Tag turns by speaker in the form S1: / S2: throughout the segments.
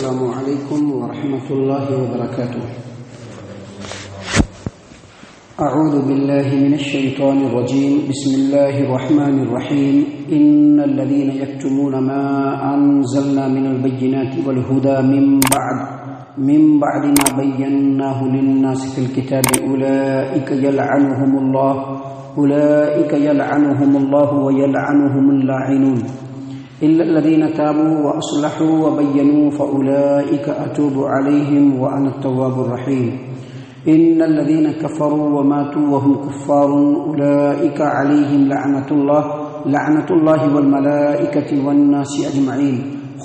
S1: السلام عليكم ورحمة الله وبركاته. أعوذ بالله من الشيطان الرجيم. بسم الله الرحمن الرحيم. إن الذين يكتمون ما أنزلنا من البينات والهدى من بعد ما بيناه للناس في الكتاب أولئك يلعنهم الله ويلعنهم اللاعنون إلا الذين تابوا وأصلحوا وبينوا فأولئك أتوب عليهم وأنا التواب الرحيم. إن الذين كفروا وماتوا وهم كفار أولئك عليهم لعنة الله والملائكة والناس أجمعين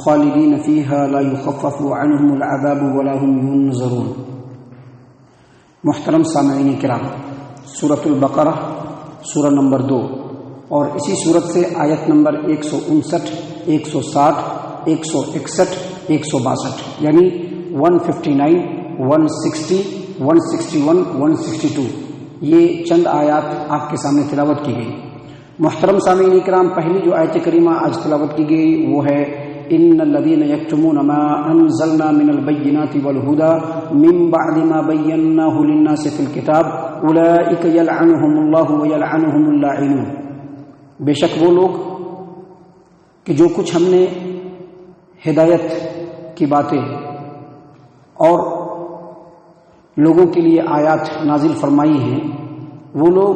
S1: خالدين فيها لا يخفف عنهم العذاب ولا هم ينظرون. محترم سامعین کرام، سورۃ البقرہ سورہ نمبر 2 اور اسی صورت سے آیت نمبر 159، 160، 161، 162 یعنی 159، 160، 161، 162 یہ چند آیات آپ کے سامنے تلاوت کی گئی. محترم سامعین کرام، پہلی جو آیت کریمہ آج تلاوت کی گئی وہ ہے ان الذين يكتمون ما انزلنا من البينات والهدى من بعد ما بيناه للناس في الكتاب اولئك يلعنهم الله ويلعنهم اللاعنون. بے شک وہ لوگ کہ جو کچھ ہم نے ہدایت کی باتیں اور لوگوں کے لیے آیات نازل فرمائی ہیں، وہ لوگ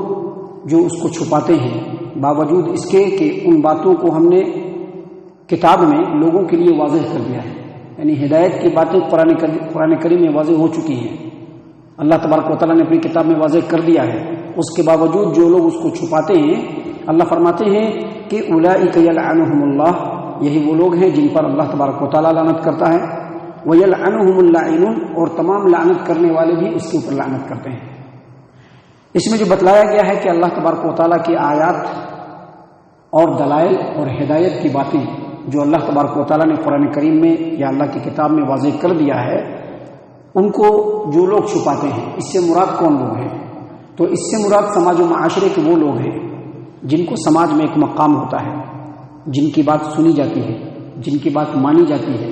S1: جو اس کو چھپاتے ہیں باوجود اس کے کہ ان باتوں کو ہم نے کتاب میں لوگوں کے لیے واضح کر دیا ہے. یعنی ہدایت کی باتیں قرآن کریم میں واضح ہو چکی ہیں، اللہ تبارک و تعالیٰ نے اپنی کتاب میں واضح کر دیا ہے. اس کے باوجود جو لوگ اس کو چھپاتے ہیں، اللہ فرماتے ہیں کہ اولئک یلعنہم اللہ، یہی وہ لوگ ہیں جن پر اللہ تبارک و تعالیٰ لعنت کرتا ہے. ویلعنہم اللاعنون، اور تمام لعنت کرنے والے بھی اس کے اوپر لعنت کرتے ہیں. اس میں جو بتلایا گیا ہے کہ اللہ تبارک و تعالیٰ کی آیات اور دلائل اور ہدایت کی باتیں جو اللہ تبارک و تعالیٰ نے قرآن کریم میں یا اللہ کی کتاب میں واضح کر دیا ہے، ان کو جو لوگ چھپاتے ہیں، اس سے مراد کون لوگ ہیں؟ تو اس سے مراد سماج و معاشرے کے وہ لوگ ہیں جن کو سماج میں ایک مقام ہوتا ہے، جن کی بات سنی جاتی ہے، جن کی بات مانی جاتی ہے،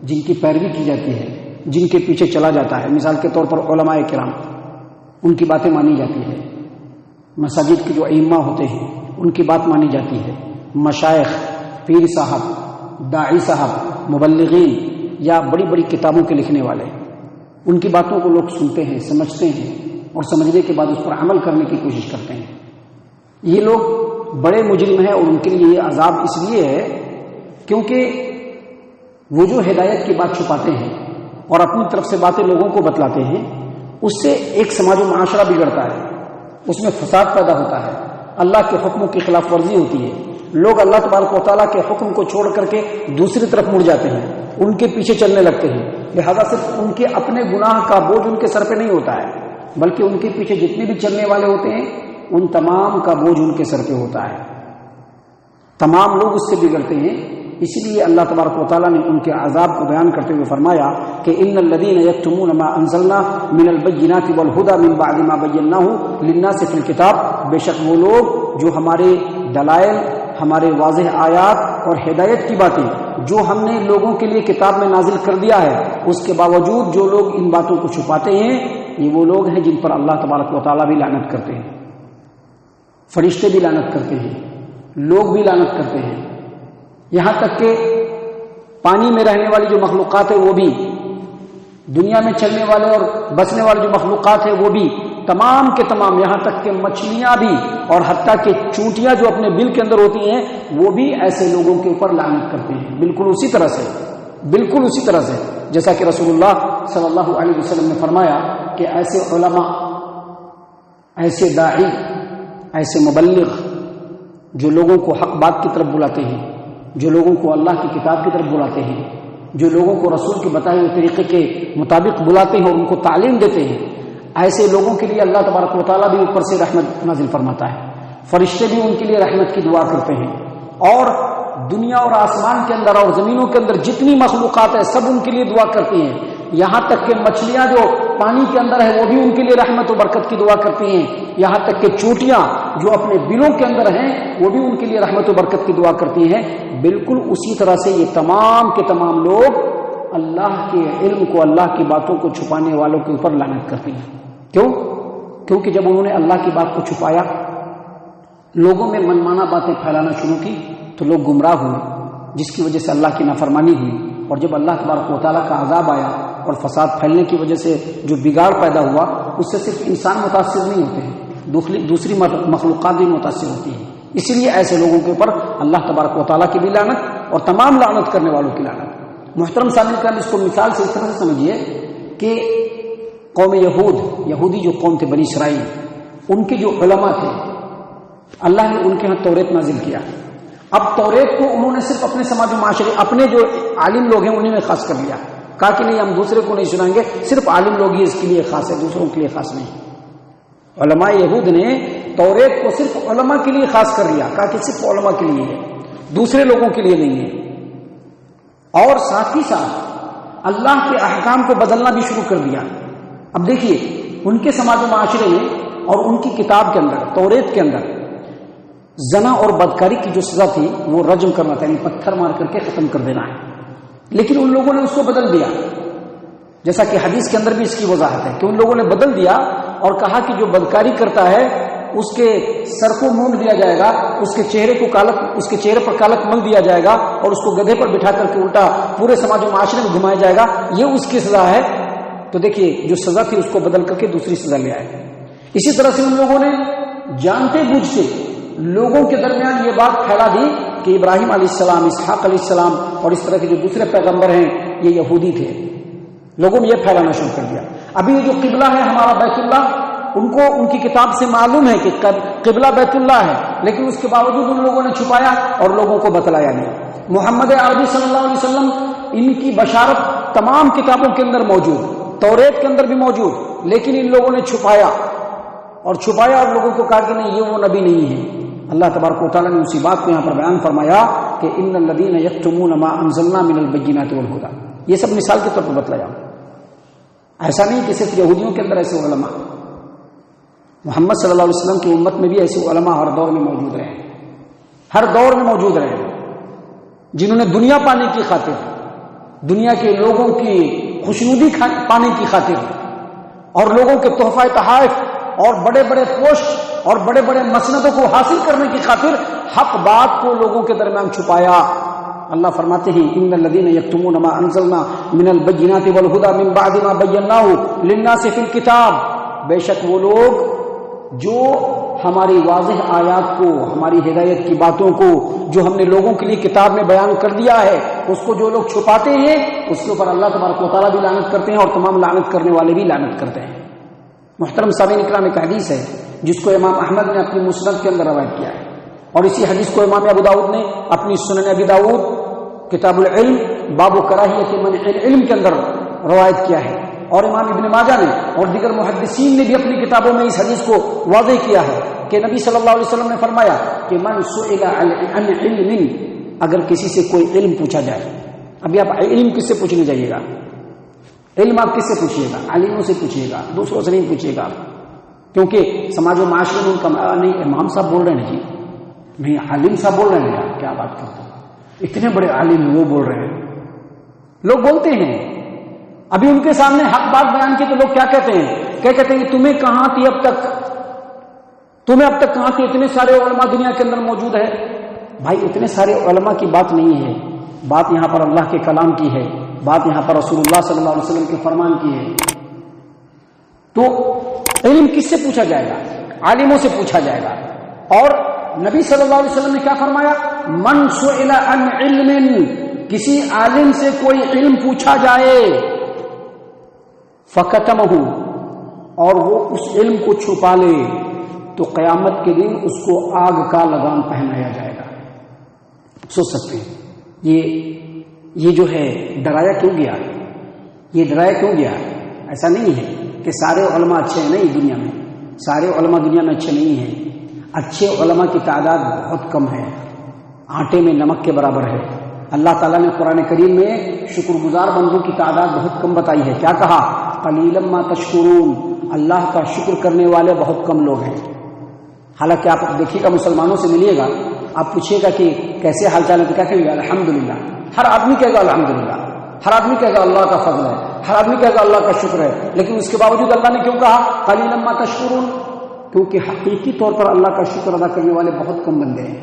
S1: جن کی پیروی کی جاتی ہے، جن کے پیچھے چلا جاتا ہے. مثال کے طور پر علماء کرام، ان کی باتیں مانی جاتی ہے. مساجد کے جو ائمہ ہوتے ہیں ان کی بات مانی جاتی ہے. مشائخ، پیر صاحب، داعی صاحب، مبلغین یا بڑی بڑی کتابوں کے لکھنے والے، ان کی باتوں کو لوگ سنتے ہیں، سمجھتے ہیں اور سمجھنے کے بعد اس پر عمل کرنے کی کوشش کرتے ہیں. یہ لوگ بڑے مجرم ہیں اور ان کے لیے یہ عذاب اس لیے ہے کیونکہ وہ جو ہدایت کی بات چھپاتے ہیں اور اپنی طرف سے باتیں لوگوں کو بتلاتے ہیں، اس سے ایک سماج و معاشرہ بگڑتا ہے، اس میں فساد پیدا ہوتا ہے، اللہ کے حکموں کی خلاف ورزی ہوتی ہے. لوگ اللہ تبارک و تعالیٰ کے حکم کو چھوڑ کر کے دوسری طرف مڑ جاتے ہیں، ان کے پیچھے چلنے لگتے ہیں. لہذا صرف ان کے اپنے گناہ کا بوجھ ان کے سر پہ نہیں ہوتا ہے، بلکہ ان کے پیچھے جتنے بھی چلنے والے ہوتے ہیں ان تمام کا بوجھ ان کے سر پہ ہوتا ہے. تمام لوگ اس سے بگڑتے ہیں. اسی لیے اللہ تبارک و تعالیٰ نے ان کے عذاب کو بیان کرتے ہوئے فرمایا کہ ان الذین یکتمون ما انزلنا من البینات والہدی من بعد ما بیناہ للناس فی الکتاب، بے شک وہ لوگ جو ہمارے دلائل، ہمارے واضح آیات اور ہدایت کی باتیں جو ہم نے لوگوں کے لیے کتاب میں نازل کر دیا ہے، اس کے باوجود جو لوگ ان باتوں کو چھپاتے ہیں، یہ وہ لوگ ہیں جن پر اللہ تبارک و تعالیٰ بھی لعنت کرتے ہیں. فرشتے بھی لعنت کرتے ہیں، لوگ بھی لعنت کرتے ہیں. یہاں تک کہ پانی میں رہنے والی جو مخلوقات ہیں وہ بھی، دنیا میں چلنے والے اور بسنے والے جو مخلوقات ہیں وہ بھی، تمام کے تمام، یہاں تک کہ مچھلیاں بھی اور حتیٰ کہ چونٹیاں جو اپنے بل کے اندر ہوتی ہیں وہ بھی ایسے لوگوں کے اوپر لعنت کرتے ہیں. بالکل اسی طرح سے جیسا کہ رسول اللہ صلی اللہ علیہ وسلم نے فرمایا کہ ایسے علماء، ایسے داعی، ایسے مبلغ جو لوگوں کو حق بات کی طرف بلاتے ہیں، جو لوگوں کو اللہ کی کتاب کی طرف بلاتے ہیں، جو لوگوں کو رسول کے بتائے ہوئے طریقے کے مطابق بلاتے ہیں اور ان کو تعلیم دیتے ہیں، ایسے لوگوں کے لیے اللہ تبارک و تعالیٰ بھی اوپر سے رحمت نازل فرماتا ہے. فرشتے بھی ان کے لیے رحمت کی دعا کرتے ہیں، اور دنیا اور آسمان کے اندر اور زمینوں کے اندر جتنی مخلوقات ہیں سب ان کے لیے دعا کرتی ہیں. یہاں تک کہ مچھلیاں جو پانی کے اندر ہے وہ بھی ان کے لیے رحمت و برکت کی دعا کرتی ہیں. یہاں تک کہ چوٹیاں جو اپنے بلوں کے اندر ہیں وہ بھی ان کے لیے رحمت و برکت کی دعا کرتی ہیں. بالکل اسی طرح سے یہ تمام کے تمام لوگ اللہ کے علم کو، اللہ کی باتوں کو چھپانے والوں کے اوپر لعنت کرتی ہیں۔ کیوں؟ کیونکہ جب انہوں نے اللہ کی بات کو چھپایا، لوگوں میں منمانا باتیں پھیلانا شروع کی تو لوگ گمراہ ہوئے، جس کی وجہ سے اللہ کی نافرمانی ہوئی۔ اور جب اللہ تبارک و تعالیٰ کا عذاب آیا اور فساد پھیلنے کی وجہ سے جو بگاڑ پیدا ہوا، اس سے صرف انسان متاثر نہیں ہوتے ہیں، دوسری مخلوقات بھی متاثر ہوتی ہیں۔ اسی لیے ایسے لوگوں کے اوپر اللہ تبارک و تعالیٰ کی بھی لعنت اور تمام لعنت کرنے والوں کی لعنت۔ محترم سامعین کرام، اس کو مثال سے اس طرح سے سمجھیے کہ قوم یہودی جو قوم تھے بنی اسرائیل، ان کے جو علماء تھے، اللہ نے ان کے ہاں توریت نازل کیا۔ اب توریت کو انہوں نے صرف اپنے سماج و معاشرے، اپنے جو عالم لوگ ہیں انہیں میں خاص کر لیا، کہا کہ نہیں، ہم دوسرے کو نہیں سنائیں گے، صرف عالم لوگ ہی اس کے لیے خاص ہے، دوسروں کے لیے خاص نہیں۔ علماء یہود نے توریت کو صرف علماء کے لیے خاص کر لیا، کہا کہ صرف علماء کے لیے ہے، دوسرے لوگوں کے لیے نہیں ہے۔ اور ساتھ ہی ساتھ اللہ کے احکام کو بدلنا بھی شروع کر دیا۔ اب دیکھیے، ان کے سماج و معاشرے میں اور ان کی کتاب کے اندر، توریت کے اندر، زنا اور بدکاری کی جو سزا تھی وہ رجم کرنا تھا، یعنی پتھر مار کر کے ختم کر دینا ہے، لیکن ان لوگوں نے اس کو بدل دیا، جیسا کہ حدیث کے اندر بھی اس کی وضاحت ہے کہ ان لوگوں نے بدل دیا اور کہا کہ جو بدکاری کرتا ہے اس کے سر کو مونڈ دیا جائے گا، اس کے چہرے پر کالک مل دیا جائے گا اور اس کو گدھے پر بٹھا کر کے الٹا پورے سماج و معاشرے میں گھمایا جائے گا، یہ اس کی سزا ہے۔ تو دیکھیے، جو سزا تھی اس کو بدل کر کے دوسری سزا لے آئے۔ اسی طرح سے ان لوگوں نے جانتے بوجھ سے لوگوں کے درمیان یہ بات پھیلا دی کہ ابراہیم علیہ السلام، اسحاق علیہ السلام اور اس طرح کے جو دوسرے پیغمبر ہیں یہ یہودی تھے۔ لوگوں نے یہ پھیلانا شروع کر دیا۔ ابھی یہ جو قبلہ ہے ہمارا بیت اللہ، ان کو ان کی کتاب سے معلوم ہے کہ قبلہ بیت اللہ ہے، لیکن اس کے باوجود ان لوگوں نے چھپایا اور لوگوں کو بتلایا نہیں۔ محمد عربی صلی اللہ علیہ وسلم، ان کی بشارت تمام کتابوں کے اندر موجود، توریت کے اندر بھی موجود، لیکن ان لوگوں نے چھپایا اور لوگوں کو کہا کہ نہیں، یہ وہ نبی نہیں ہے۔ اللہ تبارک و تعالیٰ نے اسی بات کو یہاں پر بیان فرمایا کہ ان الذین یکتمون ما انزلنا من البینات والہدی، یہ سب مثال کے طور پر بتلایا۔ ایسا نہیں کہ صرف یہودیوں کے اندر ایسے علماء، محمد صلی اللہ علیہ وسلم کی امت میں بھی ایسے علماء ہر دور میں موجود رہے، ہر دور میں موجود رہے، جنہوں نے دنیا پانے کی خاطر، دنیا کے لوگوں کی خوشنودی پانے کی خاطر اور لوگوں کے تحفہ تحائف اور بڑے بڑے پوسٹ اور بڑے بڑے مسندوں کو حاصل کرنے کی خاطر حق بات کو لوگوں کے درمیان چھپایا۔ اللہ فرماتے ہیں ان الذین یکتمون ما انزلنا من البینات والہدی من بعد ما بیناہ للناس فی الکتاب، بے شک وہ لوگ جو ہماری واضح آیات کو، ہماری ہدایت کی باتوں کو جو ہم نے لوگوں کے لیے کتاب میں بیان کر دیا ہے، اس کو جو لوگ چھپاتے ہیں اس کے اوپر اللہ تبارک و تعالیٰ بھی لعنت کرتے ہیں اور تمام لعنت کرنے والے بھی لعنت کرتے ہیں۔ محترم سامعین اکرام، ایک حدیث ہے جس کو امام احمد نے اپنی مسند کے اندر روایت کیا ہے، اور اسی حدیث کو امام ابو داؤد نے اپنی سنن ابی داؤد کتاب العلم باب کراہیت منع العلم کے اندر روایت کیا ہے، اور امام ابن ماجہ نے اور دیگر محدثین نے بھی اپنی کتابوں میں اس حدیث کو واضح کیا ہے کہ نبی صلی اللہ علیہ وسلم نے فرمایا کہ من سئل عن علم، اگر کسی سے کوئی علم پوچھا جائے، ابھی آپ علم کس سے پوچھنے جائیے گا؟ علم آپ کس سے پوچھیے گا؟ عالموں سے پوچھیے گا، دوسروں سے نہیں پوچھیے گا، کیونکہ سماج و معاشرے میں ان کا نہیں، امام صاحب بول رہے ہیں جی، نہیں عالم صاحب بول رہے ہیں، کیا بات کرتے ہیں، اتنے بڑے عالم وہ بول رہے ہیں، لوگ بولتے ہیں۔ ابھی ان کے سامنے حق بات بیان کی تو لوگ کیا کہتے ہیں؟ کیا کہتے ہیں کہ تمہیں کہاں تھی اب تک، تمہیں اب تک کہاں تھی، اتنے سارے علماء دنیا کے اندر موجود ہے۔ بھائی اتنے سارے علماء کی بات نہیں ہے، بات یہاں پر اللہ کے کلام کی ہے، بات یہاں پر رسول اللہ صلی اللہ علیہ وسلم کے فرمان کی ہے۔ تو علم کس سے پوچھا جائے گا؟ عالموں سے پوچھا جائے گا۔ اور نبی صلی اللہ علیہ وسلم نے کیا فرمایا؟ من سئل عن علم، کسی عالم سے کوئی علم پوچھا جائے، فکتمہ، اور وہ اس علم کو چھپا لے، تو قیامت کے دن اس کو آگ کا لگام پہنایا جائے گا۔ سوچ سکتے ہیں یہ جو ہے ڈرایا کیوں گیا؟ یہ ڈرایا کیوں گیا؟ ایسا نہیں ہے کہ سارے علماء اچھے ہیں، نہیں، دنیا میں سارے علماء دنیا میں اچھے نہیں ہیں، اچھے علماء کی تعداد بہت کم ہے، آٹے میں نمک کے برابر ہے۔ اللہ تعالیٰ نے قرآن کریم میں شکر گزار بندوں کی تعداد بہت کم بتائی ہے۔ کیا کہا؟ قلیلا ما تشکرون، اللہ کا شکر کرنے والے بہت کم لوگ ہیں۔ حالانکہ آپ دیکھیے گا مسلمانوں سے ملیے گا، آپ پوچھیے گا کہ کیسے حال چال ہے، تو کیا کہے گا؟ الحمدللہ۔ ہر آدمی کہے گا الحمدللہ، ہر آدمی کہے گا اللہ کا فضل ہے، ہر آدمی کہے گا اللہ کا شکر ہے، لیکن اس کے باوجود اللہ نے کیوں کہا قلیلا ما تشکرون؟ کیونکہ حقیقی طور پر اللہ کا شکر ادا کرنے والے بہت کم بندے ہیں۔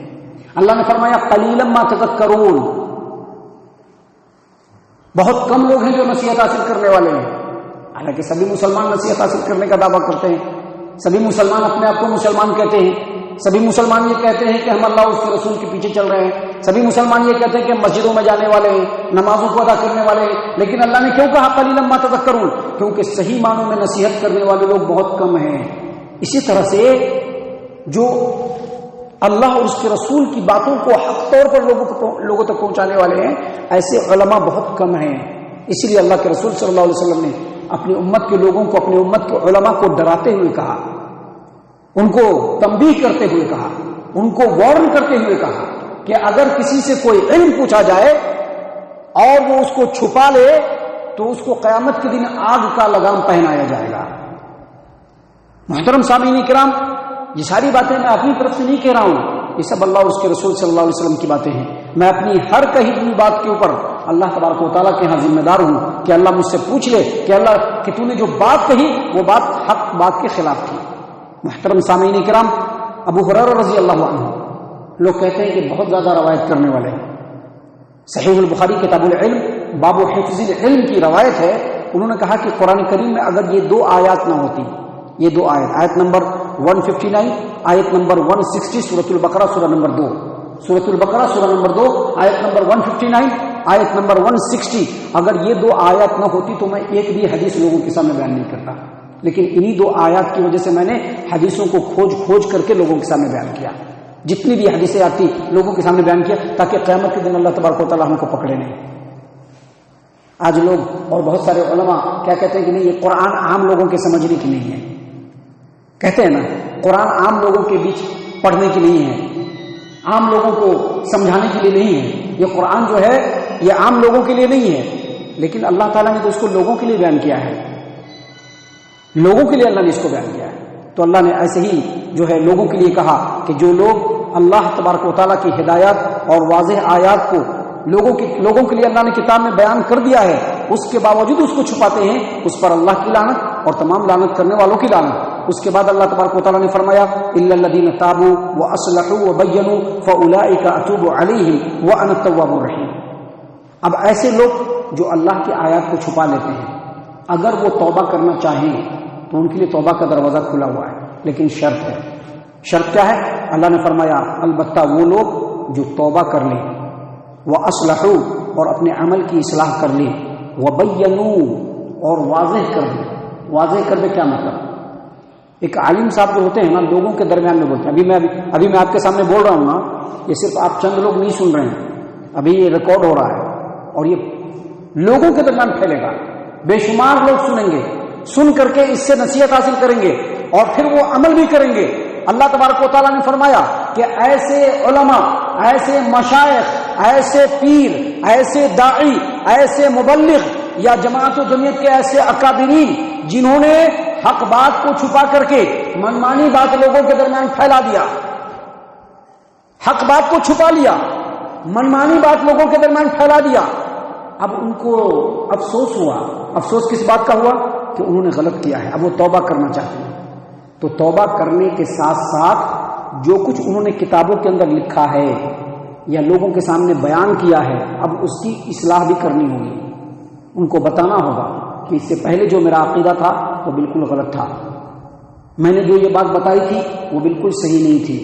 S1: اللہ نے فرمایا قلیلا ما تذکرون، بہت کم لوگ ہیں جو نصیحت حاصل کرنے والے ہیں۔ حالانکہ سبھی مسلمان نصیحت حاصل کرنے کا دعویٰ کرتے ہیں، سبھی مسلمان اپنے آپ کو مسلمان کہتے ہیں، سبھی مسلمان یہ کہتے ہیں کہ ہم اللہ اور اس کے رسول کے پیچھے چل رہے ہیں، سبھی مسلمان یہ کہتے ہیں کہ مسجدوں میں جانے والے ہیں، نمازوں کو ادا کرنے والے ہیں، لیکن اللہ نے کیوں کہا قلیلا ما تذکرون؟ کیونکہ صحیح معنوں میں نصیحت کرنے والے لوگ بہت کم ہیں۔ اسی طرح سے جو اللہ اور اس کے رسول کی باتوں کو حق طور پر لوگوں تک پہنچانے والے ہیں، ایسے علماء بہت کم ہیں۔ اسی لیے اللہ کے رسول صلی اللہ علیہ وسلم نے اپنی امت کے لوگوں کو، اپنی امت کے علماء کو ڈراتے ہوئے کہا، ان کو تنبیہ کرتے ہوئے کہا، ان کو وارن کرتے ہوئے کہا کہ اگر کسی سے کوئی علم پوچھا جائے اور وہ اس کو چھپا لے تو اس کو قیامت کے دن آگ کا لگام پہنایا جائے گا۔ محترم سامعین کرام، یہ ساری باتیں میں اپنی طرف سے نہیں کہہ رہا ہوں، یہ سب اللہ اور اس کے رسول صلی اللہ علیہ وسلم کی باتیں ہیں۔ میں اپنی ہر کہی ہوئی بات کے اوپر اللہ تبارک و تعالیٰ کے ہاں ذمہ دار ہوں کہ اللہ مجھ سے پوچھ لے کہ اللہ کہ تو نے جو بات کہی وہ بات حق بات کے خلاف تھی۔ محترم سامعین کرام، ابو ہریرہ رضی اللہ عنہ لوگ کہتے ہیں کہ بہت زیادہ روایت کرنے والے ہیں۔ صحیح البخاری کتاب العلم باب حفظ العلم کی روایت ہے، انہوں نے کہا کہ قرآن کریم میں اگر یہ دو آیات نہ ہوتی، یہ دو آیت نمبر 159، آیت نمبر 160 سورۃ البقرہ سورہ نمبر 2، سورۃ البقرہ سورہ نمبر 2 آیت نمبر 159 آیت نمبر 160، اگر یہ دو آیات نہ ہوتی تو میں ایک بھی حدیث لوگوں کے سامنے بیان نہیں کرتا، لیکن انہی دو آیات کی وجہ سے میں نے حدیثوں کو کھوج کر کے لوگوں کے سامنے بیان کیا، جتنی بھی حدیثیں آتی لوگوں کے سامنے بیان کیا، تاکہ قیامت کے دن اللہ تبارک و تعالیٰ ہم کو پکڑے نہیں۔ آج لوگ اور بہت سارے علماء کیا کہتے ہیں کہ نہیں، یہ قرآن عام لوگوں کے سمجھنے کی نہیں ہے، کہتے ہیں نا قرآن عام لوگوں کے بیچ پڑھنے کی نہیں ہے، عام لوگوں کو سمجھانے کے لیے نہیں ہے، یہ قرآن جو ہے یہ عام لوگوں کے لیے نہیں ہے، لیکن اللہ تعالیٰ نے تو اس کو لوگوں کے لیے بیان کیا ہے، لوگوں کے لیے اللہ نے اس کو بیان کیا ہے۔ تو اللہ نے ایسے ہی جو ہے لوگوں کے لیے کہا کہ جو لوگ اللہ تبارک و تعالیٰ کی ہدایات اور واضح آیات کو لوگوں کے لیے اللہ نے کتاب میں بیان کر دیا ہے، اس کے باوجود اس کو چھپاتے ہیں، اس پر اللہ کی لعنت اور تمام لعنت کرنے والوں کی لعنت۔ اس کے بعد اللہ تبارک و تعالیٰ نے فرمایا الا الذین تابوا واصلحوا وبینوا فاولئک اتوب علیہم وانا التواب الرحیم۔ اب ایسے لوگ جو اللہ کی آیات کو چھپا لیتے ہیں، اگر وہ توبہ کرنا چاہیں تو ان کے لیے توبہ کا دروازہ کھلا ہوا ہے، لیکن شرط ہے۔ شرط کیا ہے؟ اللہ نے فرمایا البتہ وہ لوگ جو توبہ کر لیں، وَأَصْلَحُوا اور اپنے عمل کی اصلاح کر لیں، وَبَيَّنُوا اور واضح کر دیں۔ واضح کر دیں کیا مطلب؟ ایک عالم صاحب جو ہوتے ہیں نا لوگوں کے درمیان میں بولتے ہیں، ابھی میں آپ کے سامنے بول رہا ہوں نا، یہ صرف آپ چند لوگ نہیں سن رہے ہیں، ابھی یہ ریکارڈ ہو رہا ہے اور یہ لوگوں کے درمیان پھیلے گا، بے شمار لوگ سنیں گے، سن کر کے اس سے نصیحت حاصل کریں گے اور پھر وہ عمل بھی کریں گے۔ اللہ تبارک و تعالیٰ نے فرمایا کہ ایسے علماء، ایسے مشائخ، ایسے پیر، ایسے داعی، ایسے مبلغ یا جماعت و جمعیت کے ایسے اکابرین جنہوں نے حق بات کو چھپا کر کے منمانی بات لوگوں کے درمیان پھیلا دیا، حق بات کو چھپا لیا، منمانی بات لوگوں کے درمیان پھیلا دیا، اب ان کو افسوس ہوا۔ افسوس کس بات کا ہوا؟ کہ انہوں نے غلط کیا ہے، اب وہ توبہ کرنا چاہتے ہیں۔ تو توبہ کرنے کے ساتھ ساتھ جو کچھ انہوں نے کتابوں کے اندر لکھا ہے یا لوگوں کے سامنے بیان کیا ہے، اب اس کی اصلاح بھی کرنی ہوگی، ان کو بتانا ہوگا کہ اس سے پہلے جو میرا عقیدہ تھا وہ بالکل غلط تھا، میں نے جو یہ بات بتائی تھی وہ بالکل صحیح نہیں تھی،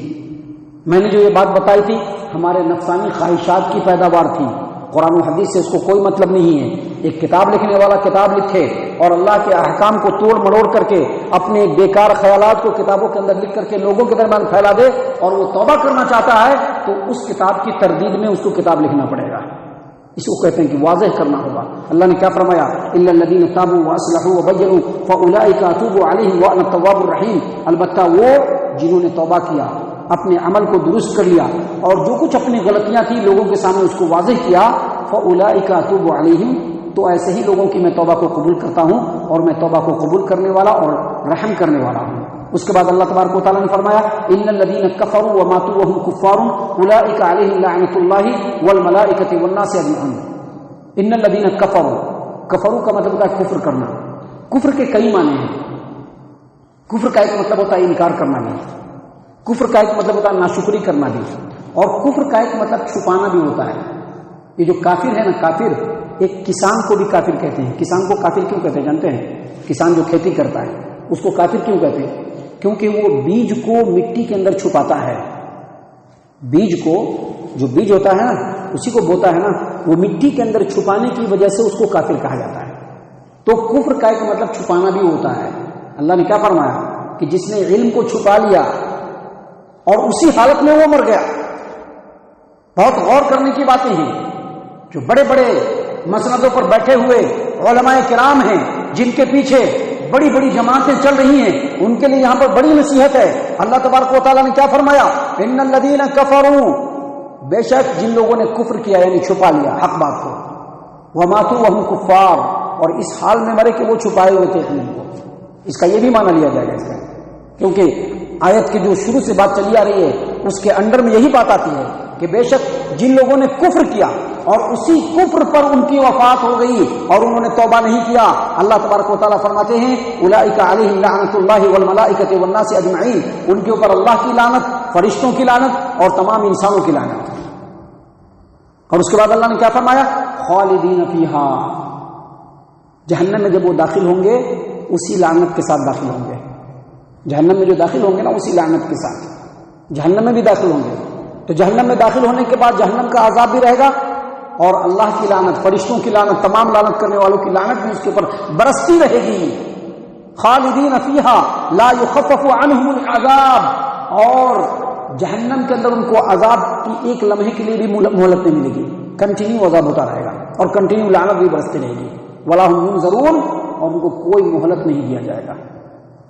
S1: میں نے جو یہ بات بتائی تھی ہمارے نفسانی خواہشات کی پیداوار تھی، قرآن و حدیث سے اس کو کوئی مطلب نہیں ہے۔ ایک کتاب لکھنے والا کتاب لکھے اور اللہ کے احکام کو توڑ مڑوڑ کر کے اپنے بیکار خیالات کو کتابوں کے اندر لکھ کر کے لوگوں کے درمیان پھیلا دے اور وہ توبہ کرنا چاہتا ہے تو اس کتاب کی تردید میں اس کو کتاب لکھنا پڑے گا، اس کو کہتے ہیں کہ واضح کرنا ہوگا۔ اللہ نے کیا فرمایا؟ الا الذین تابوا واصلحوا وبینوا فاولئک اتوب علیہم وانا التواب الرحیم۔ البتہ وہ جنہوں نے توبہ کیا، اپنے عمل کو درست کر لیا اور جو کچھ اپنی غلطیاں تھیں لوگوں کے سامنے اس کو واضح کیا، فاولئک اتوب علیہم، تو ایسے ہی لوگوں کی میں توبہ کو قبول کرتا ہوں اور میں توبہ کو قبول کرنے والا اور رحم کرنے والا ہوں۔ اس کے بعد اللہ تبارک و تعالیٰ نے فرمایا ان الذین کفروا وماتوا وهم کفار اولئک علیہم لعنۃ اللہ والملائکۃ والناس اجمعین۔ ان الذین کفروا، کفروا کا مطلب ہوتا ہے کفر کرنا. کفر کے کئی معنی ہیں. کفر کا ایک مطلب ہوتا ہے انکار کرنا بھی، کفر کا ایک مطلب ہوتا ہے ناشکری کرنا بھی، اور کفر کا ایک مطلب چھپانا بھی ہوتا ہے. یہ جو کافر ہے نا، کافر، ایک کسان کو بھی کافر کہتے ہیں. کسان کو کافر کیوں کہتے ہیں جانتے ہیں؟ کسان جو کھیتی کرتا ہے اس کو کافر کیوں کہتے ہیں؟ کیونکہ وہ بیج کو مٹی کے اندر چھپاتا ہے. بیج کو، جو بیج ہوتا ہے نا اسی کو بوتا ہے نا، وہ مٹی کے اندر چھپانے کی وجہ سے اس کو کافر کہا جاتا ہے. تو کفر کا ایک مطلب چھپانا بھی ہوتا ہے. اللہ نے کیا فرمایا کہ جس نے علم کو چھپا لیا اور اسی حالت میں وہ مر گیا. بہت غور کرنے کی باتیں ہیں. جو بڑے بڑے مسندوں پر بیٹھے ہوئے علماء کرام ہیں، جن کے پیچھے بڑی بڑی جماعتیں چل رہی ہیں، ان کے لیے یہاں پر بڑی نصیحت ہے. اللہ تبارک و تعالیٰ نے کیا فرمایا؟ ان الذین کفروا، بے شک جن لوگوں نے کفر کیا یعنی چھپا لیا حق بات کو، وماتوا وہم کفار، اور اس حال میں مرے کہ وہ چھپائے ہوئے تھے علم کو. اس کا یہ بھی معنی لیا جائے گا اس کا، کیونکہ آیت کی جو شروع سے بات چلی آ رہی ہے اس کے انڈر میں یہی بات آتی ہے کہ بے شک جن لوگوں نے کفر کیا اور اسی کفر پر ان کی وفات ہو گئی اور انہوں نے توبہ نہیں کیا، اللہ تبارک و تعالیٰ فرماتے ہیں اولئک علیہم لعنۃ اللہ والملائکۃ والناس اجمعین، ان کے اوپر اللہ کی لعنت، فرشتوں کی لعنت اور تمام انسانوں کی لعنت. اور اس کے بعد اللہ نے کیا فرمایا؟ خالدین فیہا، جہنم میں جب وہ داخل ہوں گے اسی لعنت کے ساتھ داخل ہوں گے. جہنم میں جو داخل ہوں گے نا اسی لعنت کے ساتھ جہنم میں بھی داخل ہوں گے. تو جہنم میں داخل ہونے کے بعد جہنم کا عذاب بھی رہے گا اور اللہ کی لعنت، فرشتوں کی لعنت، تمام لعنت کرنے والوں کی لعنت بھی اس کے اوپر برستی رہے گی. خالدین فیہا لا یخفف عنہم العذاب، اور جہنم کے اندر ان کو عذاب کی ایک لمحے کے لیے بھی مہلت نہیں ملے گی. کنٹینیو عذاب ہوتا رہے گا اور کنٹینیو لعنت بھی برستی رہے گی. ولا هم ينظرون، اور ان کو کوئی مہلت نہیں دیا جائے گا.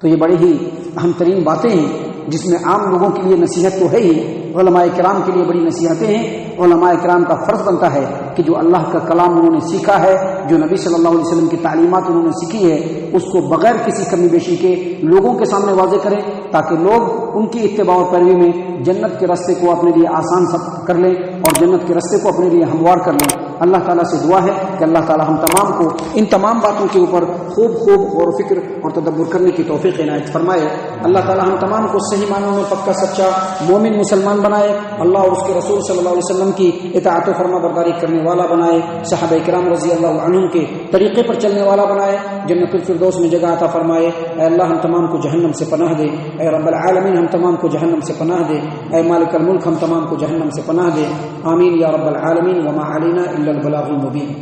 S1: تو یہ بڑی ہی اہم ترین باتیں ہیں جس میں عام لوگوں کے لیے نصیحت تو ہے ہی، علماء کرام کے لیے بڑی نصیحتیں ہیں. علماء کرام کا فرض بنتا ہے کہ جو اللہ کا کلام انہوں نے سیکھا ہے، جو نبی صلی اللہ علیہ وسلم کی تعلیمات انہوں نے سیکھی ہے، اس کو بغیر کسی کمی بیشی کے لوگوں کے سامنے واضح کریں تاکہ لوگ ان کی اتباع اور پیروی میں جنت کے راستے کو اپنے لیے آسان کر لیں اور جنت کے راستے کو اپنے لیے ہموار کر لیں. اللہ تعالیٰ سے دعا ہے کہ اللہ تعالیٰ ہم تمام کو ان تمام باتوں کے اوپر خوب غور و فکر اور تدبر کرنے کی توفیق عنایت فرمائے. اللہ تعالیٰ ہم تمام کو صحیح معنوں میں پکا سچا مومن مسلمان بنائے. اللہ اور اس کے رسول صلی اللہ علیہ وسلم کی اطاعت و فرما برداری کرنے والا بنائے. صحابہ کرام رضی اللہ عنہم کے طریقے پر چلنے والا بنائے. جنت الفردوس میں جگہ عطا فرمائے. اے اللہ ہم تمام کو جہنم سے پناہ دے. اے رب العالمین ہم تمام کو جہنم سے پناہ دے. اے مالک الملک ہم تمام کو جہنم سے پناہ دے. آمین یا رب العالمین. وما علینا الا البلاغ المبین.